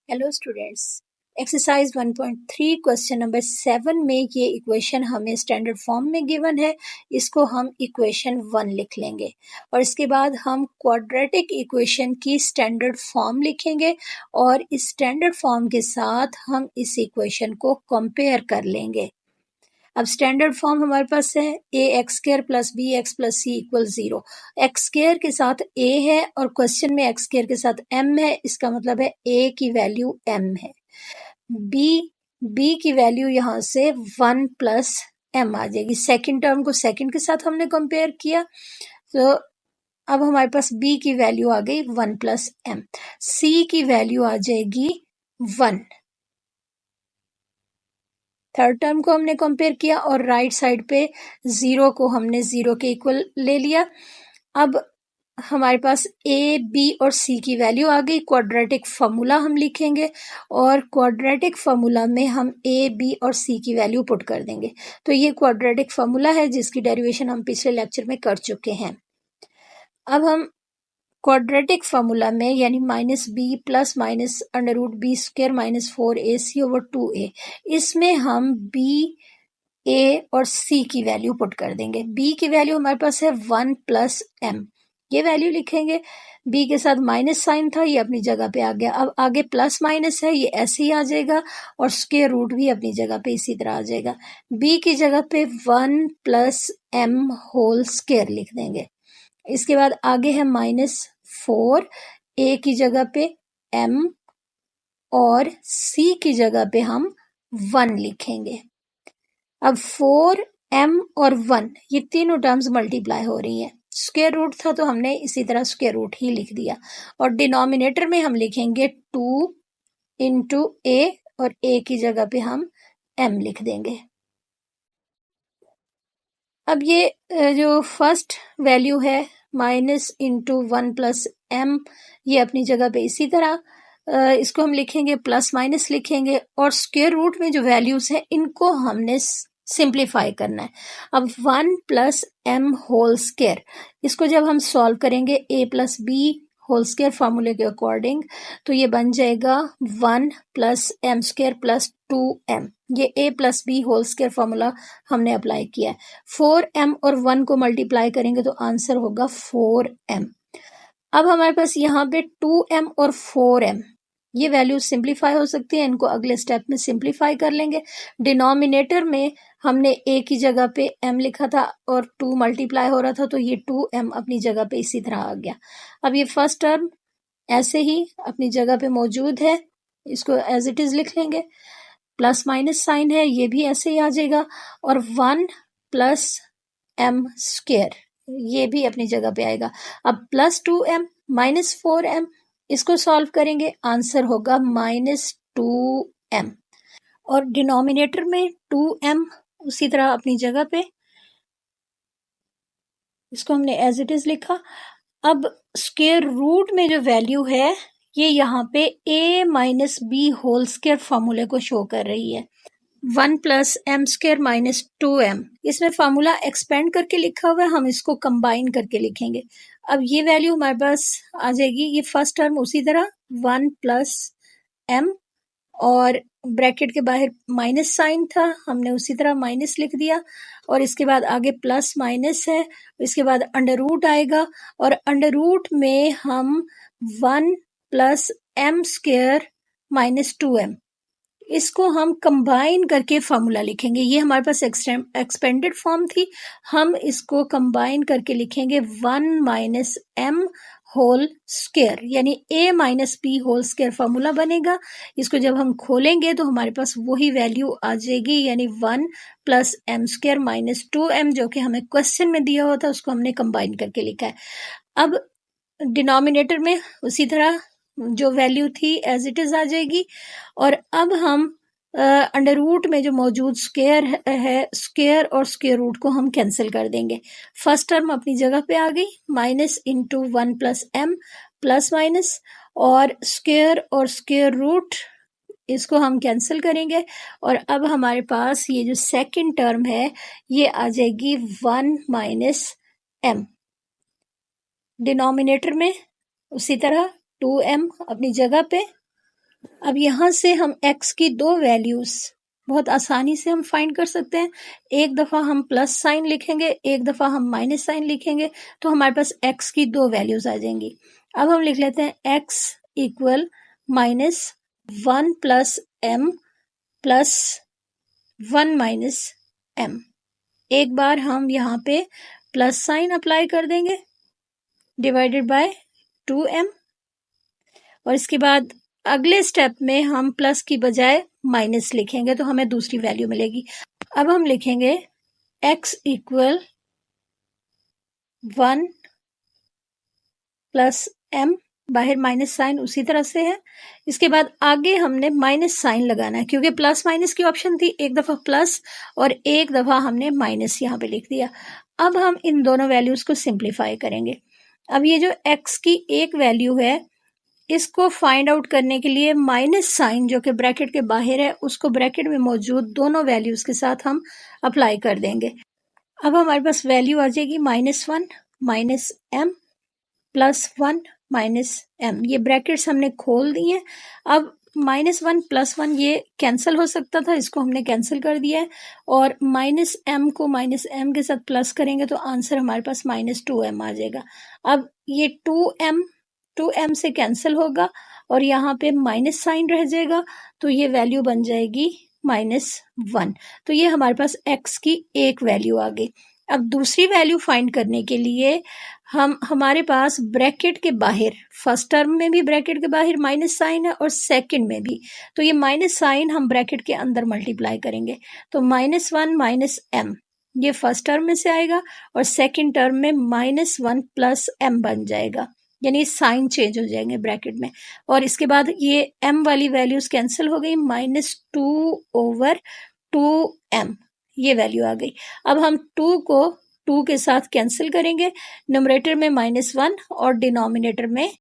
Hello students, exercise 1.3 question number 7 में ये equation हमें स्टैंडर्ड फॉर्म में गिवन है। इसको हम इक्वेशन 1 लिख लेंगे और इसके बाद हम क्वाड्रेटिक इक्वेशन की स्टैंडर्ड फॉर्म लिखेंगे और इस स्टैंडर्ड फॉर्म के साथ हम इस इक्वेशन को कंपेयर कर लेंगे। अब स्टैंडर्ड फॉर्म हमारे पास है a x square plus b x plus c equal 0। X square के साथ ए है और क्वेश्चन में एक्स स्क्र के साथ एम है, इसका मतलब है ए की वैल्यू एम है। बी की वैल्यू यहाँ से 1 प्लस एम आ जाएगी। सेकंड टर्म को सेकंड के साथ हमने कंपेयर किया तो अब हमारे पास बी की वैल्यू आ गई 1 प्लस एम। सी की वैल्यू आ जाएगी 1। थर्ड टर्म को हमने कंपेयर किया और राइट साइड पे 0 को हमने 0 के इक्वल ले लिया। अब हमारे पास ए बी और सी की वैल्यू आ गई। क्वाड्रेटिक फार्मूला हम लिखेंगे और क्वाड्रेटिक फार्मूला में हम ए बी और सी की वैल्यू पुट कर देंगे। तो ये क्वाड्रेटिक फार्मूला है जिसकी डेरिवेशन हम पिछले लेक्चर में कर चुके हैं। अब हम क्वाड्रेटिक फार्मूला में यानी -b plus minus under root B square minus 4ac over 2a, इसमें हम b a और c की वैल्यू पुट कर देंगे। b की वैल्यू हमारे पास है 1 प्लस m, ये वैल्यू लिखेंगे। b के साथ माइनस साइन था, ये अपनी जगह पे आ गया। अब आगे प्लस माइनस है, ये ऐसे ही आ जाएगा और स्क्वायर रूट भी अपनी जगह पे इसी तरह आ जाएगा। b की जगह पे 1 प्लस m होल स्क्वायर लिख देंगे। इसके बाद आगे है -4, ए की जगह पे m और c की जगह पे हम 1 लिखेंगे। अब 4m और 1 ये तीनों टर्म्स मल्टीप्लाई हो रही है। स्क्वायर रूट था तो हमने इसी तरह स्क्वायर रूट ही लिख दिया और डिनोमिनेटर में हम लिखेंगे 2 इंटू a और a की जगह पे हम m लिख देंगे। अब ये जो फर्स्ट वैल्यू है -(1 प्लस m), ये अपनी जगह पे इसी तरह इसको हम लिखेंगे, प्लस माइनस लिखेंगे और स्क्वायर रूट में जो वैल्यूज है इनको हमने सिंप्लीफाई करना है। अब 1 प्लस m होल स्क्वायर, इसको जब हम सॉल्व करेंगे a plus b whole square फार्मूले के अकॉर्डिंग तो ये बन जाएगा 1 plus m square plus 2m। ये a plus b whole square formula हमने अप्लाई किया है। 4m और 1 को मल्टीप्लाई करेंगे तो आंसर होगा 4m। अब हमारे पास यहाँ पे 2m और 4m ये वैल्यू सिंप्लीफाई हो सकती है, इनको अगले स्टेप में सिंप्लीफाई कर लेंगे। डिनोमिनेटर में हमने a की जगह पे m लिखा था और 2 मल्टीप्लाई हो रहा था तो ये 2m अपनी जगह पे इसी तरह आ गया। अब ये फर्स्ट टर्म ऐसे ही अपनी जगह पे मौजूद है, इसको एज इट इज लिख लेंगे। प्लस माइनस साइन है, ये भी ऐसे ही आ जाएगा और 1 प्लस m स्क्वायर ये भी अपनी जगह पे आएगा। अब प्लस 2m माइनस 4m, इसको सॉल्व करेंगे, आंसर होगा -2m और डिनोमिनेटर में 2m उसी तरह अपनी जगह पे, इसको हमने एज इट इज लिखा। अब स्क्वायर रूट में जो वैल्यू है ये यहाँ पे a minus B whole square फॉर्मूले को शो कर रही है। 1 plus m square minus 2m, इसमें फार्मूला एक्सपेंड करके लिखा हुआ है, हम इसको कंबाइन करके लिखेंगे। अब ये वैल्यू हमारे पास आ जाएगी, ये फर्स्ट टर्म उसी तरह 1 प्लस m और ब्रैकेट के बाहर माइनस साइन था, हमने उसी तरह माइनस लिख दिया और इसके बाद आगे प्लस माइनस है, इसके बाद अंडर रूट आएगा और अंडर रूट में हम 1 plus m square minus 2m, इसको हम कंबाइन करके फार्मूला लिखेंगे। ये हमारे पास एक्सपेंडेड फॉर्म थी, हम इसको कंबाइन करके लिखेंगे 1 माइनस m होल स्क्वायर यानी a minus b whole square formula बनेगा। इसको जब हम खोलेंगे तो हमारे पास वही वैल्यू आ जाएगी यानी 1 plus m square minus 2m, जो कि हमें क्वेश्चन में दिया हुआ था, उसको हमने कंबाइन करके लिखा है। अब डिनोमिनेटर में उसी तरह जो वैल्यू थी एज इट इज आ जाएगी और अब हम अंडर रूट में जो मौजूद स्क्वायर है, स्क्वायर और स्क्वायर रूट को हम कैंसिल कर देंगे। फर्स्ट टर्म अपनी जगह पे आ गई, minus into 1 plus m plus minus और स्क्वायर रूट इसको हम कैंसिल करेंगे और अब हमारे पास ये जो सेकंड टर्म है ये आ जाएगी 1 माइनस m। डिनोमिनेटर में उसी तरह 2m अपनी जगह पे। अब यहाँ से हम x की दो वैल्यूज बहुत आसानी से हम फाइंड कर सकते हैं। एक दफ़ा हम प्लस साइन लिखेंगे, एक दफ़ा हम माइनस साइन लिखेंगे, तो हमारे पास x की दो वैल्यूज आ जाएंगी। अब हम लिख लेते हैं x equal -1 plus m plus 1 minus m। एक बार हम यहाँ पे प्लस साइन अप्लाई कर देंगे डिवाइडेड बाय 2m, और इसके बाद अगले स्टेप में हम प्लस की बजाय माइनस लिखेंगे तो हमें दूसरी वैल्यू मिलेगी। अब हम लिखेंगे x इक्वल 1 प्लस m, बाहर माइनस साइन उसी तरह से है। इसके बाद आगे हमने माइनस साइन लगाना है, क्योंकि प्लस माइनस की ऑप्शन थी, एक दफ़ा प्लस और एक दफ़ा हमने माइनस यहाँ पे लिख दिया। अब हम इन दोनों वैल्यूज़ को सिंप्लीफाई करेंगे। अब ये जो x की एक वैल्यू है, इसको फाइंड आउट करने के लिए माइनस साइन जो कि ब्रैकेट के बाहर है, उसको ब्रैकेट में मौजूद दोनों वैल्यूज़ के साथ हम अप्लाई कर देंगे। अब हमारे पास वैल्यू आ जाएगी -1 minus m plus 1 minus m। ये ब्रैकेट्स हमने खोल दी हैं। अब -1 प्लस 1 ये कैंसिल हो सकता था, इसको हमने कैंसिल कर दिया है, और माइनस m को माइनस m के साथ प्लस करेंगे तो आंसर हमारे पास -2m आ जाएगा। अब ये 2m से कैंसिल होगा और यहाँ पे माइनस साइन रह जाएगा, तो ये वैल्यू बन जाएगी -1। तो ये हमारे पास x की एक वैल्यू आ गई। अब दूसरी वैल्यू फाइंड करने के लिए हमारे पास ब्रैकेट के बाहर, फर्स्ट टर्म में भी ब्रैकेट के बाहर माइनस साइन है और सेकंड में भी, तो ये माइनस साइन हम ब्रैकेट के अंदर मल्टीप्लाई करेंगे। तो -1 माइनस m ये फर्स्ट टर्म में से आएगा और सेकंड टर्म में -1 प्लस m बन जाएगा, यानी साइन चेंज हो जाएंगे ब्रैकेट में। और इसके बाद ये m वाली वैल्यूज कैंसिल हो गई, -2/2m ये वैल्यू आ गई। अब हम 2 को 2 के साथ कैंसिल करेंगे, न्यूमरेटर में -1 और डिनोमिनेटर में